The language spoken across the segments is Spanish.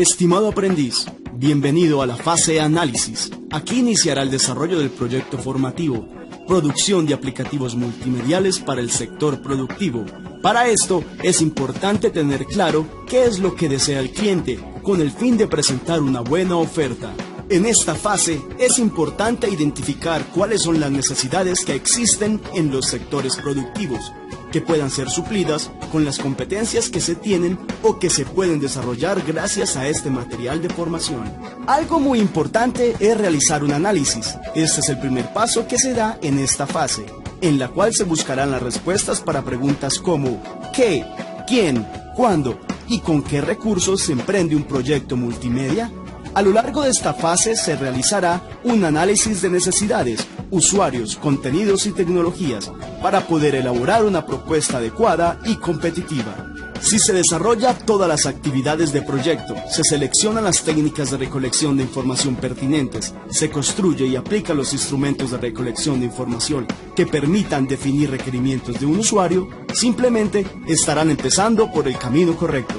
Estimado aprendiz, bienvenido a la fase de análisis. Aquí iniciará el desarrollo del proyecto formativo, producción de aplicativos multimediales para el sector productivo. Para esto es importante tener claro qué es lo que desea el cliente, con el fin de presentar una buena oferta. En esta fase es importante identificar cuáles son las necesidades que existen en los sectores productivos, que puedan ser suplidas con las competencias que se tienen o que se pueden desarrollar gracias a este material de formación. Algo muy importante es realizar un análisis. Este es el primer paso que se da en esta fase, en la cual se buscarán las respuestas para preguntas como ¿qué?, ¿quién?, ¿cuándo? ¿Y con qué recursos se emprende un proyecto multimedia? A lo largo de esta fase se realizará un análisis de necesidades, usuarios, contenidos y tecnologías para poder elaborar una propuesta adecuada y competitiva. Si se desarrolla todas las actividades de proyecto, se seleccionan las técnicas de recolección de información pertinentes, se construye y aplica los instrumentos de recolección de información que permitan definir requerimientos de un usuario, simplemente estarán empezando por el camino correcto.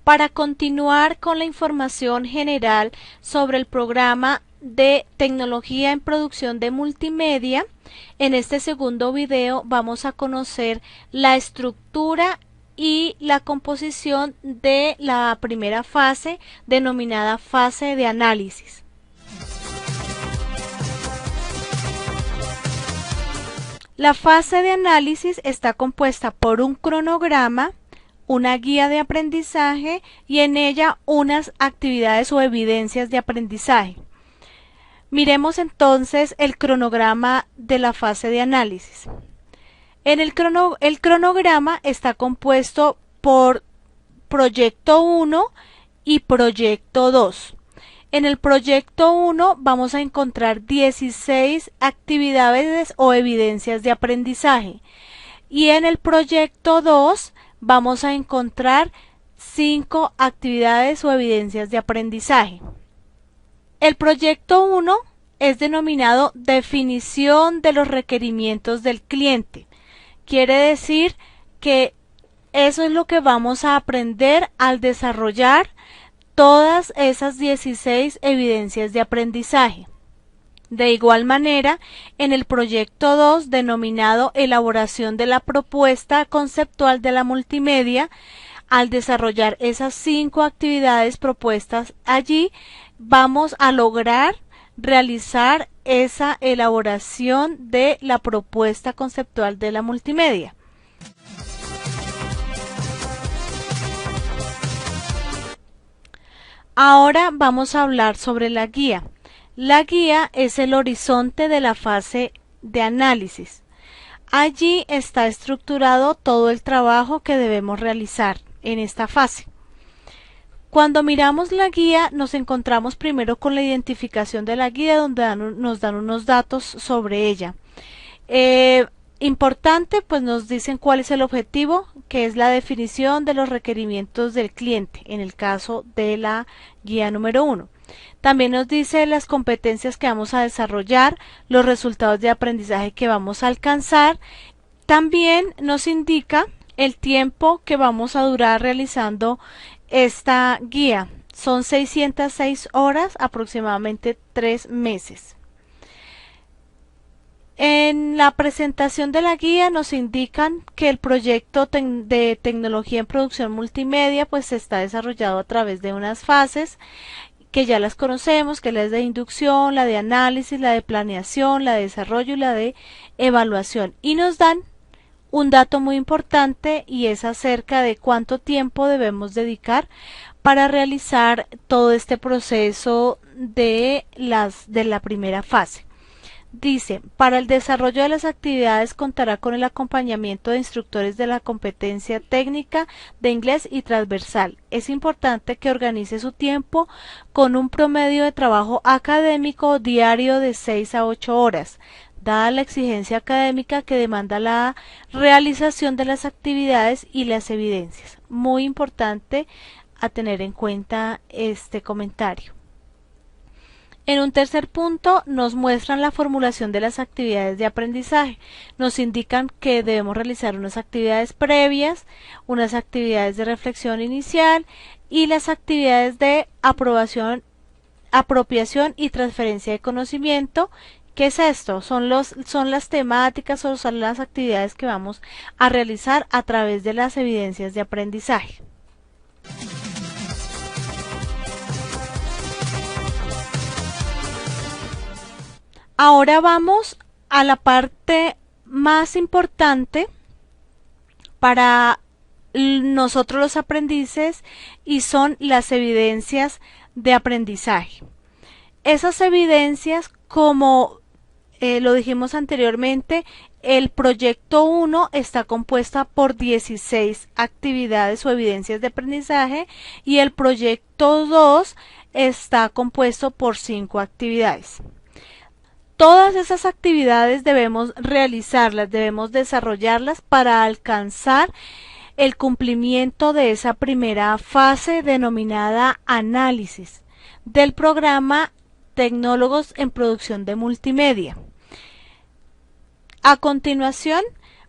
Para continuar con la información general sobre el programa de tecnología en producción de multimedia, en este segundo video vamos a conocer la estructura y la composición de la primera fase, denominada fase de análisis. La fase de análisis está compuesta por un cronograma, una guía de aprendizaje y en ella unas actividades o evidencias de aprendizaje. Miremos entonces el cronograma de la fase de análisis. El cronograma está compuesto por proyecto 1 y proyecto 2. En el proyecto 1 vamos a encontrar 16 actividades o evidencias de aprendizaje y en el proyecto 2 vamos a encontrar 5 actividades o evidencias de aprendizaje. El proyecto 1 es denominado definición de los requerimientos del cliente. Quiere decir que eso es lo que vamos a aprender al desarrollar todas esas 16 evidencias de aprendizaje. De igual manera, en el proyecto 2, denominado elaboración de la propuesta conceptual de la multimedia, al desarrollar esas 5 actividades propuestas allí, vamos a lograr realizar esa elaboración de la propuesta conceptual de la multimedia. Ahora vamos a hablar sobre la guía. La guía es el horizonte de la fase de análisis. Allí está estructurado todo el trabajo que debemos realizar en esta fase. Cuando miramos la guía, nos encontramos primero con la identificación de la guía, donde nos dan unos datos sobre ella. Importante, pues nos dicen cuál es el objetivo, que es la definición de los requerimientos del cliente, en el caso de la guía número 1. También nos dice las competencias que vamos a desarrollar, los resultados de aprendizaje que vamos a alcanzar. También nos indica el tiempo que vamos a durar realizando esta guía. Son 606 horas, aproximadamente 3 meses. En la presentación de la guía nos indican que el proyecto de tecnología en producción multimedia pues está desarrollado a través de unas fases que ya las conocemos, que es la de inducción, la de análisis, la de planeación, la de desarrollo y la de evaluación. Y nos dan un dato muy importante y es acerca de cuánto tiempo debemos dedicar para realizar todo este proceso de la primera fase. Dice, para el desarrollo de las actividades contará con el acompañamiento de instructores de la competencia técnica de inglés y transversal. Es importante que organice su tiempo con un promedio de trabajo académico diario de 6 a 8 horas, dada la exigencia académica que demanda la realización de las actividades y las evidencias. Muy importante a tener en cuenta este comentario. En un tercer punto nos muestran la formulación de las actividades de aprendizaje. Nos indican que debemos realizar unas actividades previas, unas actividades de reflexión inicial y las actividades de apropiación y transferencia de conocimiento. ¿Qué es esto? Son las temáticas o son las actividades que vamos a realizar a través de las evidencias de aprendizaje. Ahora vamos a la parte más importante para nosotros los aprendices y son las evidencias de aprendizaje. Esas evidencias, como lo dijimos anteriormente, el proyecto 1 está compuesta por 16 actividades o evidencias de aprendizaje y el proyecto 2 está compuesto por 5 actividades. Todas esas actividades debemos realizarlas, debemos desarrollarlas para alcanzar el cumplimiento de esa primera fase denominada análisis del programa Tecnólogos en Producción de Multimedia. A continuación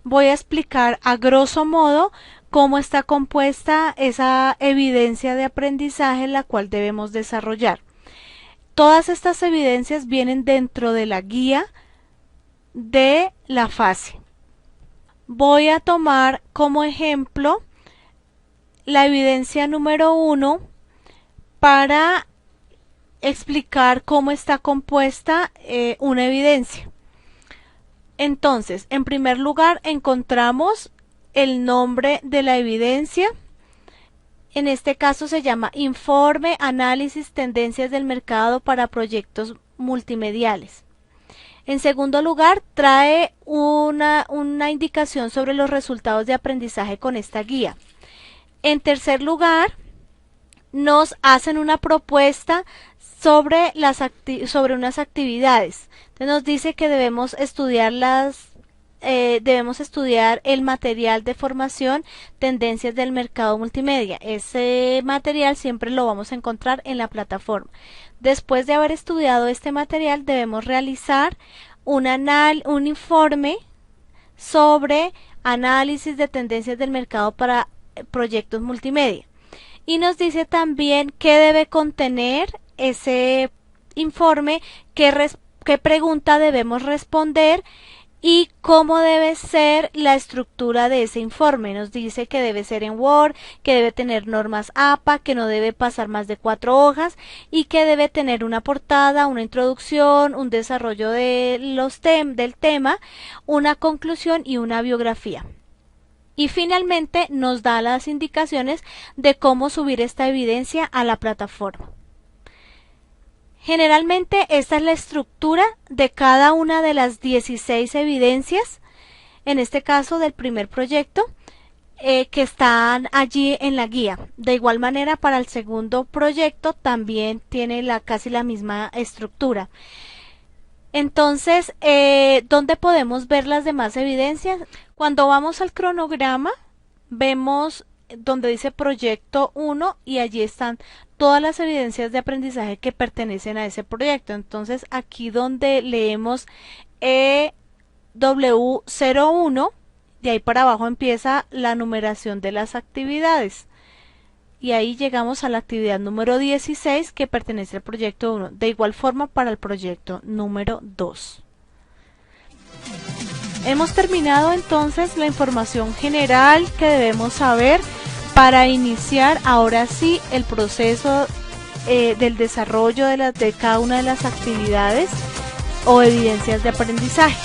voy a explicar a grosso modo cómo está compuesta esa evidencia de aprendizaje la cual debemos desarrollar. Todas estas evidencias vienen dentro de la guía de la fase. Voy a tomar como ejemplo la evidencia número 1 para explicar cómo está compuesta una evidencia. Entonces, en primer lugar, encontramos el nombre de la evidencia. En este caso se llama Informe, Análisis, Tendencias del Mercado para Proyectos Multimediales. En segundo lugar, trae una indicación sobre los resultados de aprendizaje con esta guía. En tercer lugar, nos hacen una propuesta sobre unas actividades. Entonces nos dice que debemos estudiar el material de formación, tendencias del mercado multimedia. Ese material siempre lo vamos a encontrar en la plataforma. Después de haber estudiado este material, debemos realizar un informe sobre análisis de tendencias del mercado para proyectos multimedia. Y nos dice también qué debe contener ese informe, qué pregunta debemos responder y cómo debe ser la estructura de ese informe. Nos dice que debe ser en Word, que debe tener normas APA, que no debe pasar más de 4 hojas y que debe tener una portada, una introducción, un desarrollo del tema, una conclusión y una biografía. Y finalmente nos da las indicaciones de cómo subir esta evidencia a la plataforma. Generalmente esta es la estructura de cada una de las 16 evidencias, en este caso del primer proyecto, que están allí en la guía. De igual manera para el segundo proyecto también tiene casi la misma estructura. Entonces, ¿dónde podemos ver las demás evidencias? Cuando vamos al cronograma, vemos donde dice proyecto 1 y allí están todas las evidencias de aprendizaje que pertenecen a ese proyecto. Entonces aquí donde leemos EW01, de ahí para abajo empieza la numeración de las actividades y ahí llegamos a la actividad número 16 que pertenece al proyecto 1. De igual forma para el proyecto número 2. Hemos terminado entonces la información general que debemos saber para iniciar ahora sí el proceso del desarrollo de cada una de las actividades o evidencias de aprendizaje.